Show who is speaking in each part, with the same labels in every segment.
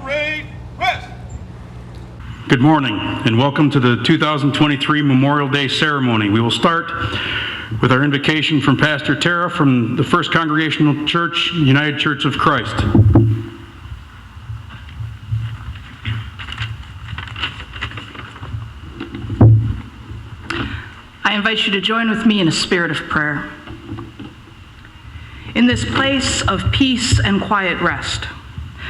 Speaker 1: Parade West.
Speaker 2: Good morning and welcome to the 2023 Memorial Day ceremony. We will start with our invocation from Pastor Tara from the First Congregational Church, United Church of Christ.
Speaker 3: I invite you to join with me in a spirit of prayer. In this place of peace and quiet rest,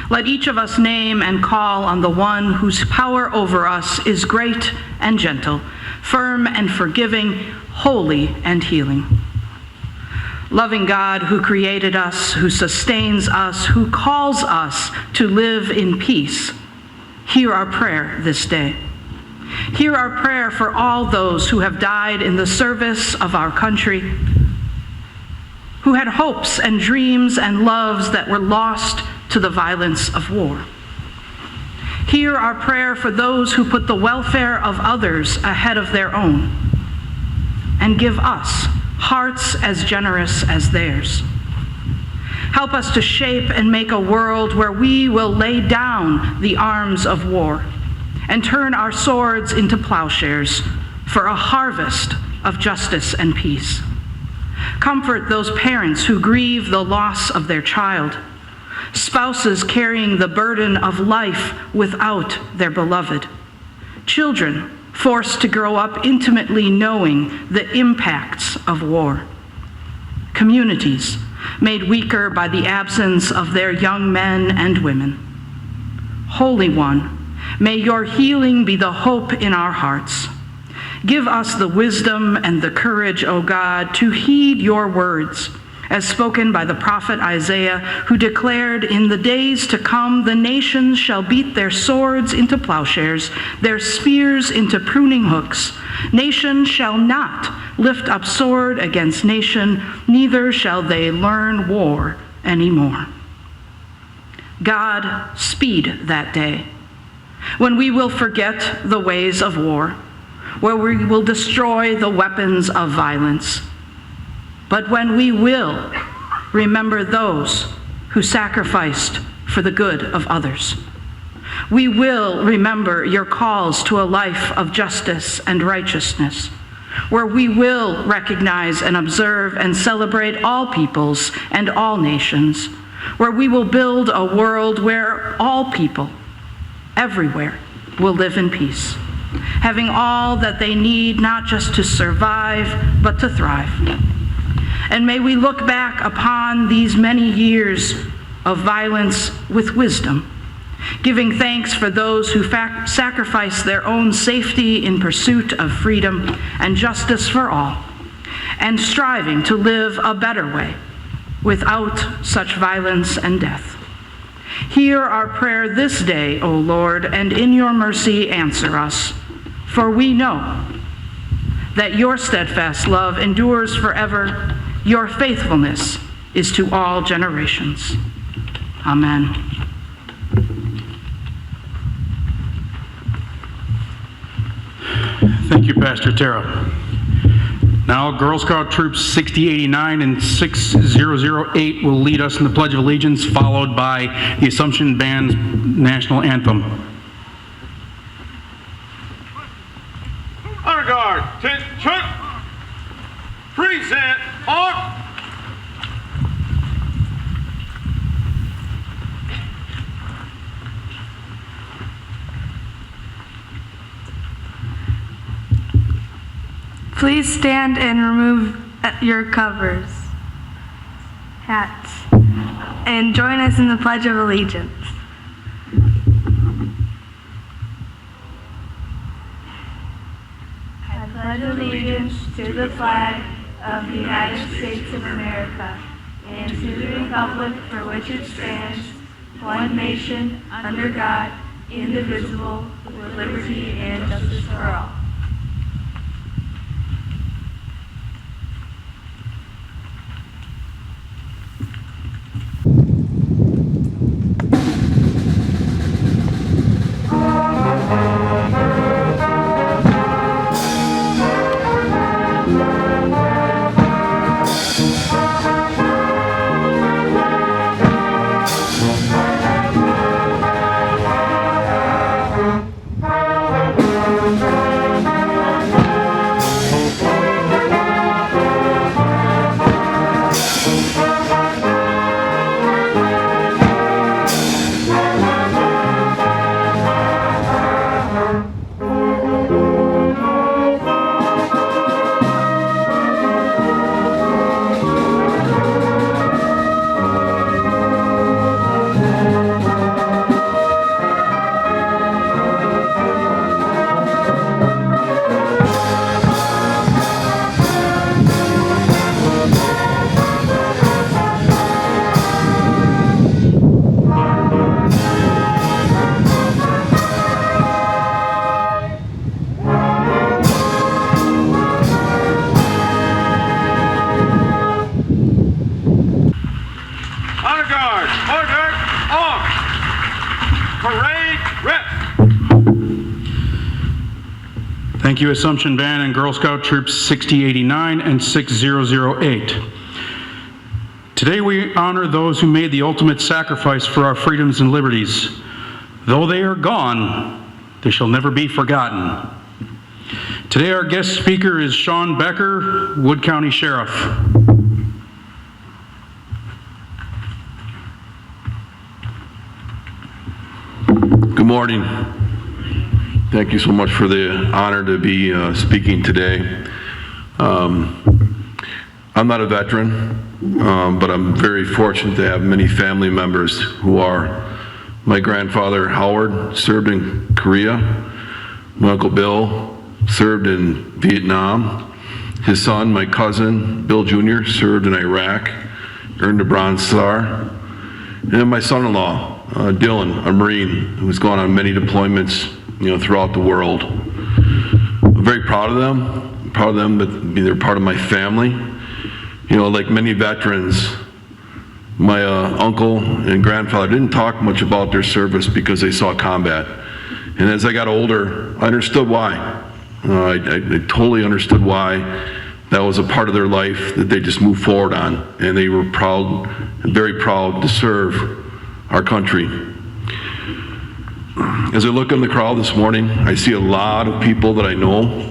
Speaker 3: let each of us name and call on the one whose power over us is great and gentle, firm and forgiving, holy and healing. Loving God who created us, who sustains us, who calls us to live in peace, hear our prayer this day. Hear our prayer for all those who have died in the service of our country, who had hopes and dreams and loves that were lost to the violence of war. Hear our prayer for those who put the welfare of others ahead of their own, and give us hearts as generous as theirs. Help us to shape and make a world where we will lay down the arms of war and turn our swords into plowshares for a harvest of justice and peace. Comfort those parents who grieve the loss of their child, spouses carrying the burden of life without their beloved, children forced to grow up intimately knowing the impacts of war, communities made weaker by the absence of their young men and women. Holy One, may your healing be the hope in our hearts. Give us the wisdom and the courage, O God, to heed your words, as spoken by the prophet Isaiah, who declared, "In the days to come, the nations shall beat their swords into plowshares, their spears into pruning hooks. Nation shall not lift up sword against nation, neither shall they learn war anymore." God, speed that day, when we will forget the ways of war, where we will destroy the weapons of violence, but when we will remember those who sacrificed for the good of others. We will remember your calls to a life of justice and righteousness, where we will recognize and observe and celebrate all peoples and all nations, where we will build a world where all people everywhere will live in peace, having all that they need not just to survive, but to thrive. And may we look back upon these many years of violence with wisdom, giving thanks for those who sacrificed their own safety in pursuit of freedom and justice for all, and striving to live a better way without such violence and death. Hear our prayer this day, O Lord, and in your mercy answer us, for we know that your steadfast love endures forever. Your faithfulness is to all generations. Amen.
Speaker 2: Thank you, Pastor Tara. Now, Girl Scout Troops 6089 and 6008 will lead us in the Pledge of Allegiance, followed by the Assumption Band's national anthem.
Speaker 1: Honor Guard, attention, present on.
Speaker 4: Please stand and remove your covers, hats, and join us in the Pledge of Allegiance. I pledge allegiance to the flag of the United States of America and to the republic for which it stands, one nation, under God, indivisible, with liberty and justice for all.
Speaker 1: Rest.
Speaker 2: Thank you, Assumption Band and Girl Scout Troops 6089 and 6008. Today we honor those who made the ultimate sacrifice for our freedoms and liberties. Though they are gone, they shall never be forgotten. Today our guest speaker is Sean Becker, Wood County Sheriff.
Speaker 5: Good morning. Thank you so much for the honor to be speaking today. I'm not a veteran, but I'm very fortunate to have many family members who are. My grandfather, Howard, served in Korea. My Uncle Bill served in Vietnam. His son, my cousin, Bill Jr., served in Iraq, earned a Bronze Star. And my son-in-law, Dylan, a Marine, who's gone on many deployments, throughout the world. I'm very proud of them. I'm proud of them that they're part of my family. Like many veterans, my uncle and grandfather didn't talk much about their service because they saw combat. And as I got older, I understood why. I totally understood why that was a part of their life that they just moved forward on. And they were proud, very proud to serve our country. As I look in the crowd this morning, I see a lot of people that I know,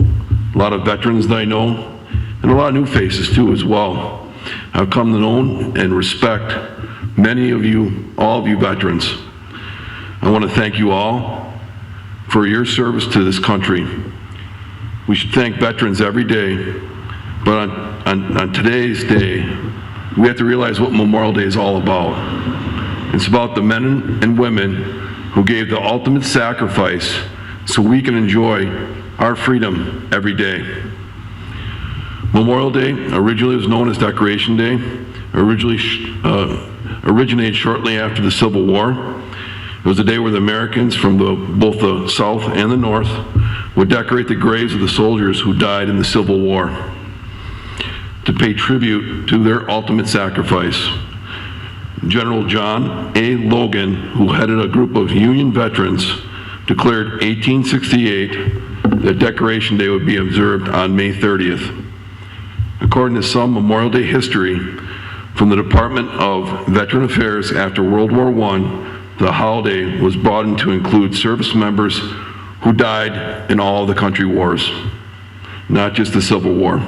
Speaker 5: a lot of veterans that I know, and a lot of new faces too as well. I've come to know and respect many of you, all of you veterans. I want to thank you all for your service to this country. We should thank veterans every day, but on today's day, we have to realize what Memorial Day is all about. It's about the men and women who gave the ultimate sacrifice so we can enjoy our freedom every day. Memorial Day originally was known as Decoration Day, originated shortly after the Civil War. It was a day where the Americans from both the South and the North would decorate the graves of the soldiers who died in the Civil War to pay tribute to their ultimate sacrifice. General John A. Logan, who headed a group of Union veterans, declared 1868 that Decoration Day would be observed on May 30th. According to some Memorial Day history from the Department of Veteran Affairs after World War I, the holiday was broadened to include service members who died in all of the country wars, not just the Civil War.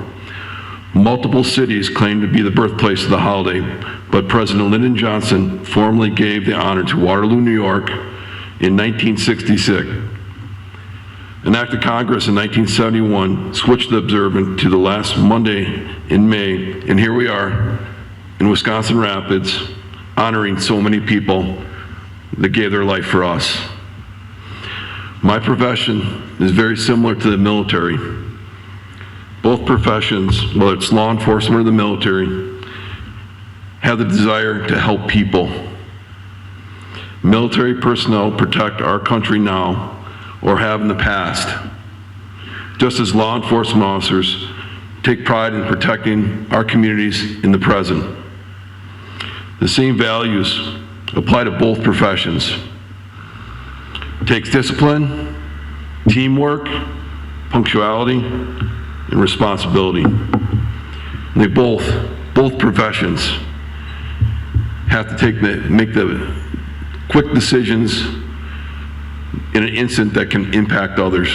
Speaker 5: Multiple cities claimed to be the birthplace of the holiday, but President Lyndon Johnson formally gave the honor to Waterloo, New York in 1966. An act of Congress in 1971 switched the observance to the last Monday in May, and here we are in Wisconsin Rapids honoring so many people that gave their life for us. My profession is very similar to the military. Both professions, whether it's law enforcement or the military, have the desire to help people. Military personnel protect our country now, or have in the past, just as law enforcement officers take pride in protecting our communities in the present. The same values apply to both professions. It takes discipline, teamwork, punctuality, and responsibility. And they both professions have to make the quick decisions in an instant that can impact others.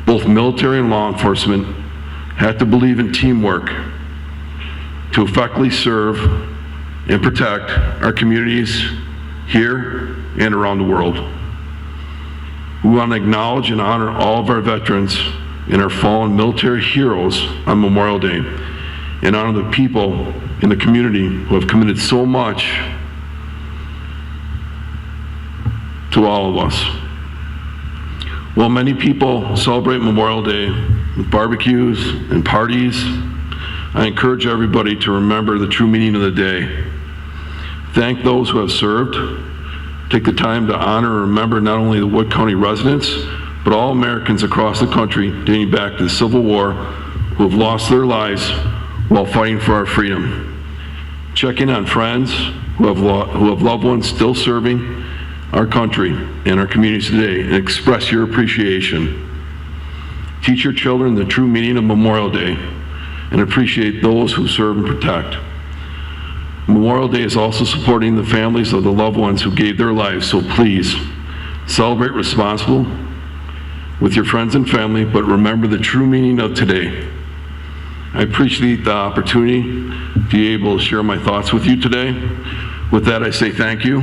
Speaker 5: Both military and law enforcement have to believe in teamwork to effectively serve and protect our communities here and around the world. We want to acknowledge and honor all of our veterans and our fallen military heroes on Memorial Day, and honor the people in the community who have committed so much to all of us. While many people celebrate Memorial Day with barbecues and parties, I encourage everybody to remember the true meaning of the day. Thank those who have served. Take the time to honor and remember not only the Wood County residents, but all Americans across the country dating back to the Civil War who have lost their lives while fighting for our freedom. Check in on friends who have loved ones still serving our country and our communities today and express your appreciation. Teach your children the true meaning of Memorial Day and appreciate those who serve and protect. Memorial Day is also supporting the families of the loved ones who gave their lives, so please celebrate responsible with your friends and family, but remember the true meaning of today. I appreciate the opportunity to be able to share my thoughts with you today. With that, I say thank you.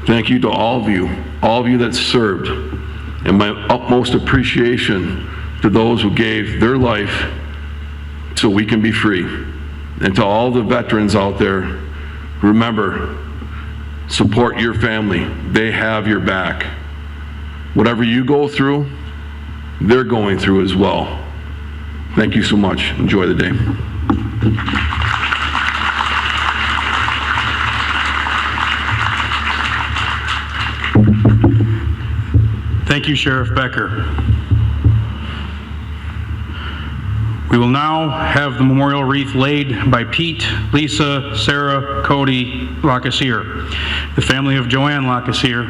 Speaker 5: Thank you to all of you that served, and my utmost appreciation to those who gave their life so we can be free. And to all the veterans out there, remember, support your family. They have your back. Whatever you go through, they're going through as well. Thank you so much. Enjoy the day.
Speaker 2: Thank you, Sheriff Becker. We will now have the memorial wreath laid by Pete, Lisa, Sarah, Cody Lacasier, the family of Joanne Lacasier,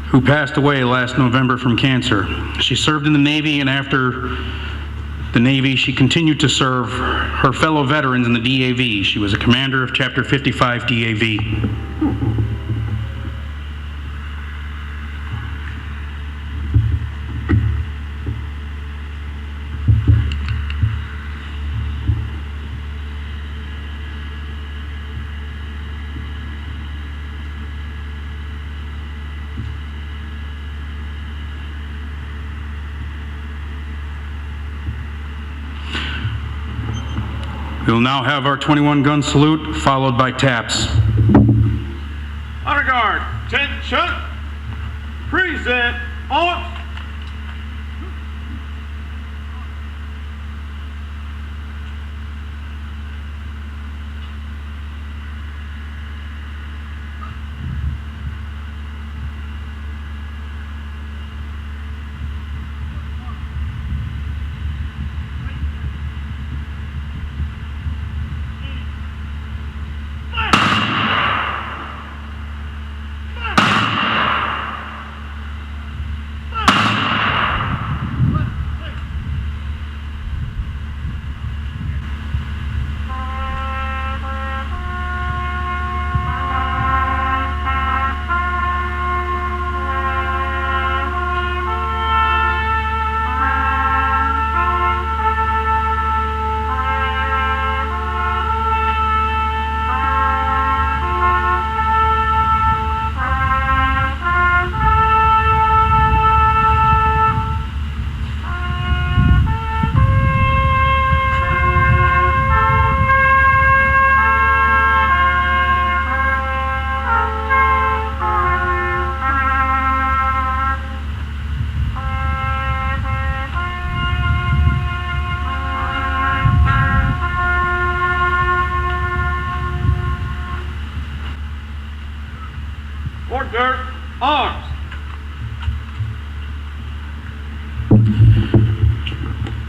Speaker 2: who passed away last November from cancer. She served in the Navy, and after the Navy, she continued to serve her fellow veterans in the DAV. She was a commander of Chapter 55 DAV. We will now have our 21-gun salute, followed by taps.
Speaker 1: Honor Guard, attention, present arms. Order, arms.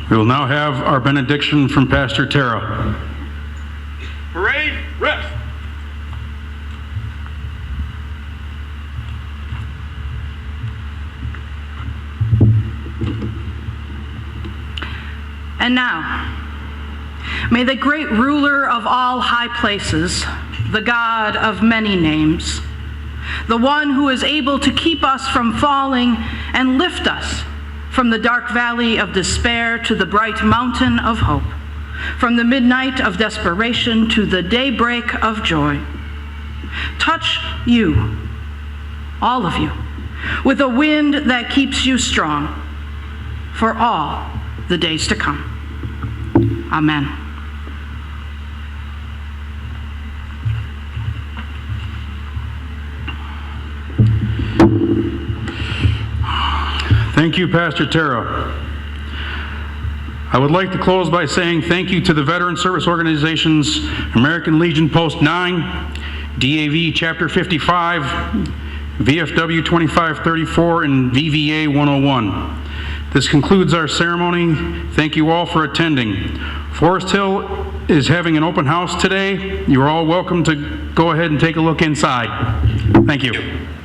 Speaker 2: We will now have our benediction from Pastor Tara.
Speaker 1: Parade, rest.
Speaker 3: And now, may the great ruler of all high places, the God of many names, the one who is able to keep us from falling and lift us from the dark valley of despair to the bright mountain of hope, from the midnight of desperation to the daybreak of joy, touch you, all of you, with a wind that keeps you strong for all the days to come. Amen.
Speaker 2: Thank you, Pastor Tara. I would like to close by saying thank you to the Veteran Service Organizations, American Legion Post 9, DAV Chapter 55, VFW 2534, and VVA 101. This concludes our ceremony. Thank you all for attending. Forest Hill is having an open house today. You're all welcome to go ahead and take a look inside. Thank you.